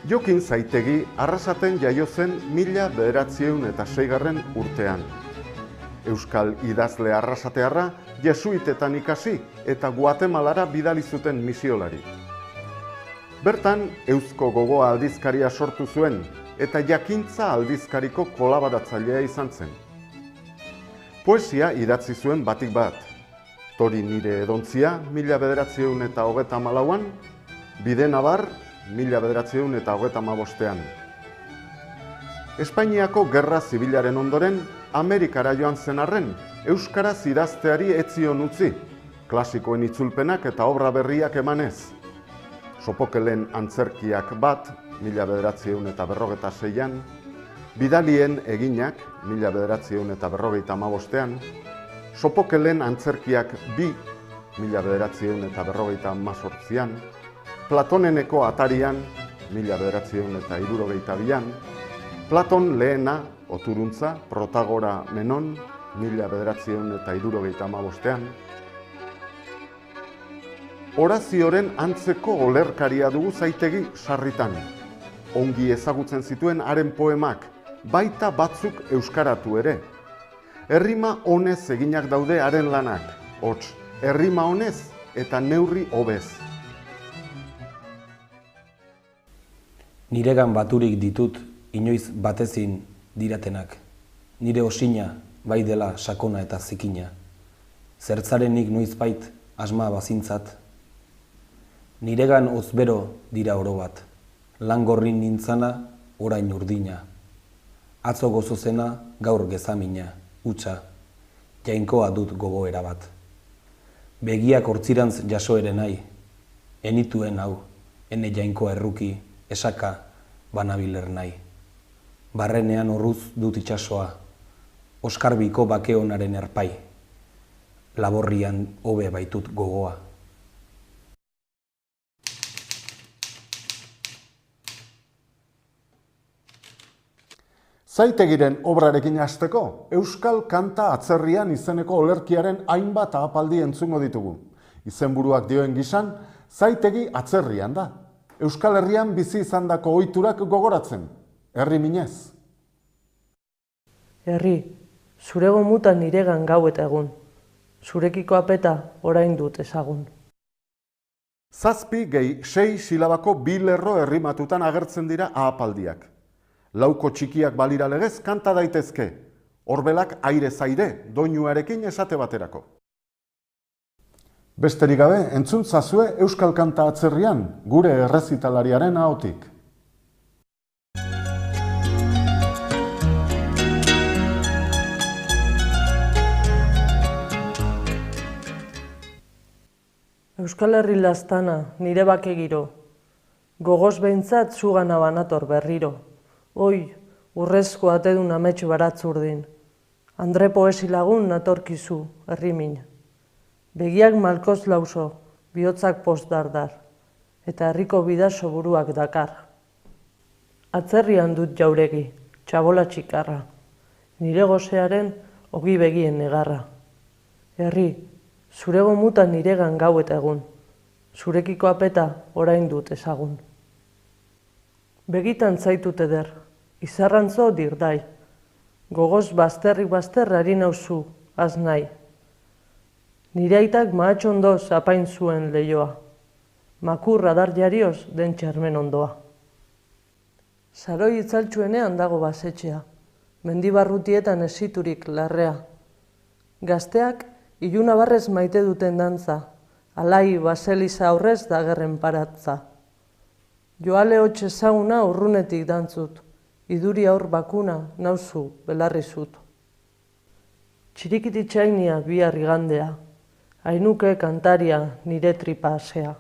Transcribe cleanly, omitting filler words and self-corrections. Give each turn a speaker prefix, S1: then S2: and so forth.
S1: Jokin Zaitegi Arrasaten jaio zen 1906 urtean. Euskal idazle arrasatearra jesuitetan ikasi eta Guatemalara bidali zuten misiolari. Bertan, Eusko Gogoa aldizkaria sortu zuen eta Jakintza aldizkariko kolaboratzailea izan zen. Poesia idatzi zuen batik bat. Tori nire edontzia 1934an, Bidenabar 1935an. Espainiako Gerra Zibilaren ondoren, Amerikara joan zen arren, euskaraz idazteari ez zion utzi, klasikoen itzulpenak eta obra berriak emanez. Sopokelen antzerkiak bat, 1956an, Bidalien eginak, 1955an, Sopokelen antzerkiak bi, 1958an, Platoneneko atarian, 1962an, Platon lehena, Oturuntza, Protagora Menon, 1965an, Horazioren antzeko olerkaria dugu Zaitegi sarritan. Ongi ezagutzen zituen haren poemak, baita batzuk euskaratu ere. Errima honez eginak daude haren lanak, hots, errima honez eta neurri hobez.
S2: Niregan baturik ditut inoiz batezin diratenak. Nire osina bai dela sakona eta zikina. Zertzarenik noizbait asma bazintzat. Niregan ozbero dira oro bat. Langorrin nintzana orain urdina. Atzo gozozena gaur gezamina, hutsa, jainkoa dut gogoera bat. Begiak hortzirantz jaso ere nahi, enituen hau, ene jainkoa erruki, esaka, banabiler nahi. Barrenean horruz dut itsasoa, oskarbiko bakeonaren erpai, laborrian hobe baitut gogoa.
S1: Zaitegiren obrarekin hasteko, Euskal Kanta Atzerrian izeneko olerkiaren hainbat ahapaldi entzungo ditugu. Izenburuak dioen gisan, Zaitegi atzerrian da. Euskal Herrian bizi izandako ohiturak gogoratzen, herri minez.
S3: Herri, zure gomutan niregan gau eta egun, zurekiko apeta orain dut ezagun.
S1: 7 gehi 6 silabako bi lerro errimatutan agertzen dira ahapaldiak. Lauko txikiak balira legez kanta daitezke, orbelak airez aire, doinuarekin esate baterako. Besterik gabe, entzun zazue Euskal Kanta Atzerrian, gure errezitalariaren ahotik.
S3: Euskal Herri lastana, nire bake giro, gogoz behintzat zugana banator berriro. Oi, urrezko atedun ametsu baratzurdin, Andre poesi lagun natorkizu, herrimin. Begiak malkoz lauso, bihotzak post dardar, eta herriko bidaso buruak dakar. Atzerrian dut jauregi, txabola txikarra, nire gozearen ogi begien negarra. Herri, zure gomutan niregan gau eta egun, zurekiko apeta orain dut ezagun. Begitan zaitut eder, izarrantzo dirdai, gogoz bazterrik bazter ari nauzu, az nahi. Nire aitak mahatxondoz apain zuen lehioa, makur adar jarioz den txarmen ondoa. Saroi itzaltsuenean dago basetxea, mendibarrutietan esiturik larrea. Gazteak ilunabarrez maite duten dantza, alai baseliza aurrez dagerren paratza. Joale hotxe zauna urrunetik dantzut, iduri aur bakuna nauzu belarri zut. Txirikiti txainia bihar igandea, hainuke kantaria nire tripa asea.